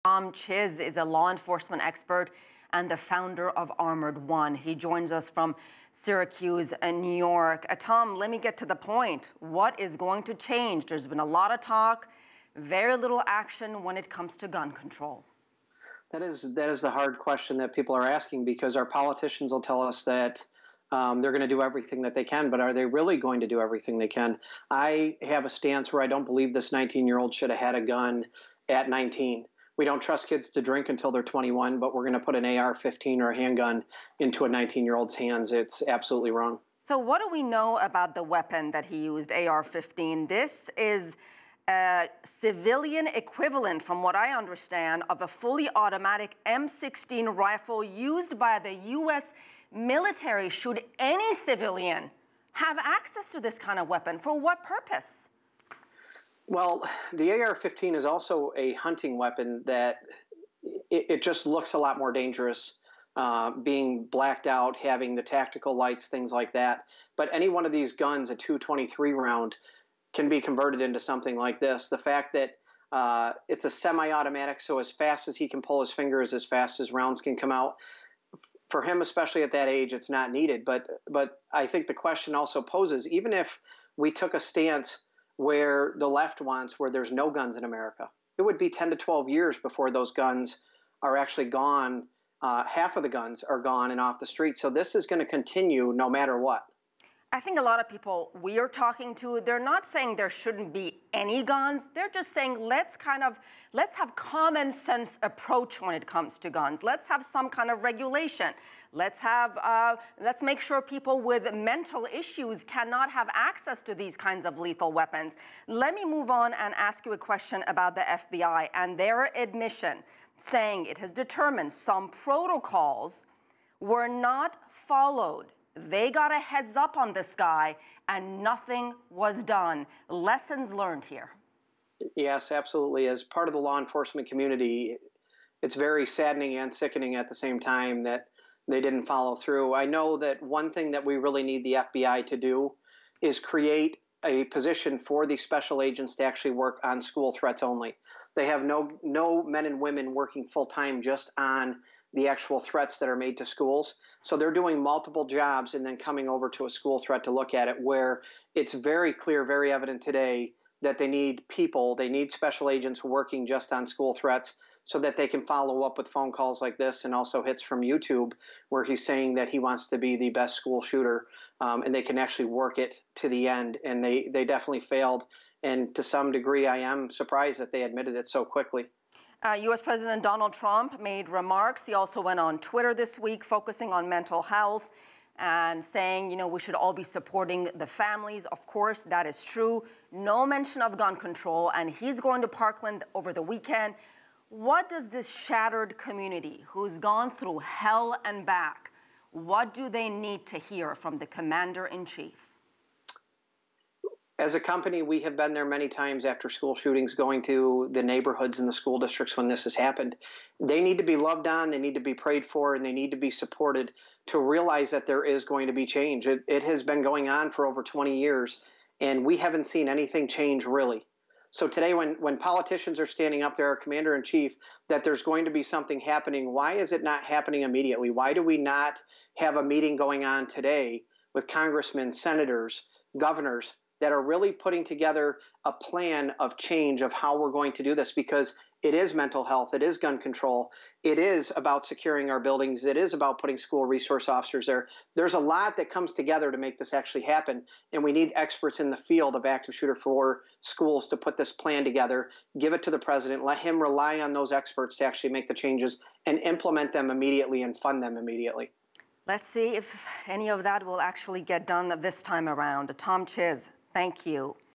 Tom Czyz is a law enforcement expert and the founder of Armoured One. He joins us from Syracuse, New York. Tom, let me get to the point. What is going to change? There's been a lot of talk, very little action when it comes to gun control. That is the hard question that people are asking, because our politicians will tell us that they're going to do everything that they can, but are they really going to do everything they can? I have a stance where I don't believe this 19-year-old should have had a gun at 19. We don't trust kids to drink until they're 21, but we're going to put an AR-15 or a handgun into a 19-year-old's hands. It's absolutely wrong. So what do we know about the weapon that he used, AR-15? This is a civilian equivalent, from what I understand, of a fully automatic M16 rifle used by the U.S. military. Should any civilian have access to this kind of weapon? For what purpose? Well, the AR-15 is also a hunting weapon that it just looks a lot more dangerous, being blacked out, having the tactical lights, things like that. But any one of these guns, a .223 round, can be converted into something like this. The fact that it's a semi-automatic, so as fast as he can pull his fingers, as fast as rounds can come out, for him, especially at that age, it's not needed. But I think the question also poses, even if we took a stance where the left wants, where there's no guns in America, it would be 10 to 12 years before those guns are actually gone. Half of the guns are gone and off the street. So this is going to continue no matter what. I think a lot of people we are talking to, they're not saying there shouldn't be any guns. They're just saying let's have common sense approach when it comes to guns. Let's have some kind of regulation. Let's make sure people with mental issues cannot have access to these kinds of lethal weapons. Let me move on and ask you a question about the FBI and their admission, saying it has determined some protocols were not followed. They got a heads up on this guy and nothing was done. Lessons learned here. Yes, absolutely. As part of the law enforcement community, it's very saddening and sickening at the same time that they didn't follow through. I know that one thing that we really need the FBI to do is create a position for the special agents to actually work on school threats only. They have no men and women working full-time just on the actual threats that are made to schools. So they're doing multiple jobs and then coming over to a school threat to look at it, where it's very clear, very evident today that they need people, they need special agents working just on school threats so that they can follow up with phone calls like this and also hits from YouTube where he's saying that he wants to be the best school shooter, and they can actually work it to the end. And they definitely failed. And to some degree, I am surprised that they admitted it so quickly. U.S. President Donald Trump made remarks. He also went on Twitter this week focusing on mental health and saying, we should all be supporting the families. Of course, that is true. No mention of gun control. And he's going to Parkland over the weekend. What does this shattered community who's gone through hell and back, what do they need to hear from the commander-in-chief? As a company, we have been there many times after school shootings, going to the neighborhoods and the school districts when this has happened. They need to be loved on, they need to be prayed for, and they need to be supported to realize that there is going to be change. It has been going on for over 20 years, and we haven't seen anything change really. So today, when politicians are standing up there, our commander-in-chief, that there's going to be something happening, why is it not happening immediately? Why do we not have a meeting going on today with congressmen, senators, governors, that are really putting together a plan of change of how we're going to do this? Because it is mental health, it is gun control, it is about securing our buildings, it is about putting school resource officers there. There's a lot that comes together to make this actually happen, and we need experts in the field of active shooter for schools to put this plan together, give it to the president, let him rely on those experts to actually make the changes and implement them immediately and fund them immediately. Let's see if any of that will actually get done this time around. Tom Czyz, thank you.